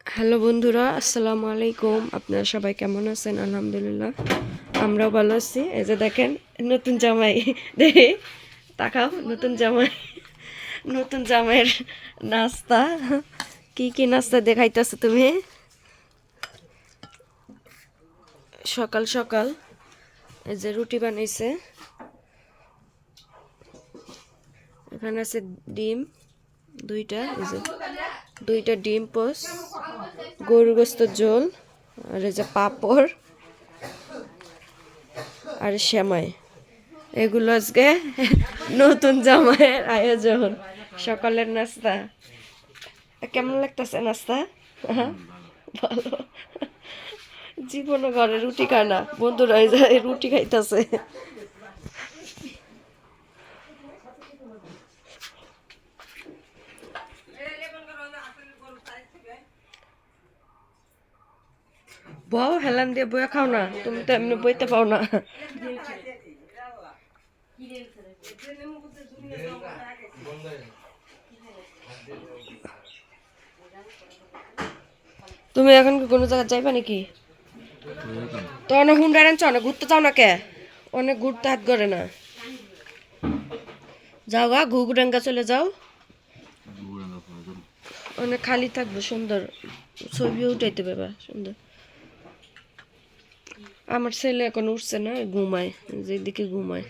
Hello বন্ধুরা, আসসালামু আলাইকুম। আপনারা সবাই কেমন আছেন? আলহামদুলিল্লাহ, আমরাও ভালো আছি। এই যে দেখেন, নতুন জামাই দেখে তাকাও। নতুন জামাইয়ের নাস্তা। কি কি নাস্তা দেখাইতেছো তুমি? সকাল সকাল এই যে রুটি বানাইছে, এখানে আছে ডিম দুইটা, এই যে দুইটা ডিম পোস্ট, গরুর গোস্তের ঝোল, আর এই যে পাঁপড় আর সেমাই। এগুলো আজকে নতুন জামাইয়ের আয়োজন, সকালের নাস্তা। কেমন লাগতেছে নাস্তা? হ্যাঁ, ভালো। জীবনে ঘরে রুটি খায় না, বন্ধুরা এই যে রুটি খাইতেছে। বউ হেলান দিয়ে বইয়া খাও না, তুমি তো এমনি বইতে পাও না। তুমি এখন কি কোনো জায়গায় যাইবা নাকি? তো অনেক হুন্ডার আনছো, অনেক ঘুরতে চাও না কে? অনেক ঘুরতে হাত করে না। যাও গা, ঘুঘুডাঙ্গা চলে যাও, অনেক খালি থাকবে, সুন্দর ছবিও উঠাইতে পারবা সুন্দর। আমার ছেলে এখন উঠছে না, ঘুমায়, যেদিকে ঘুমায়।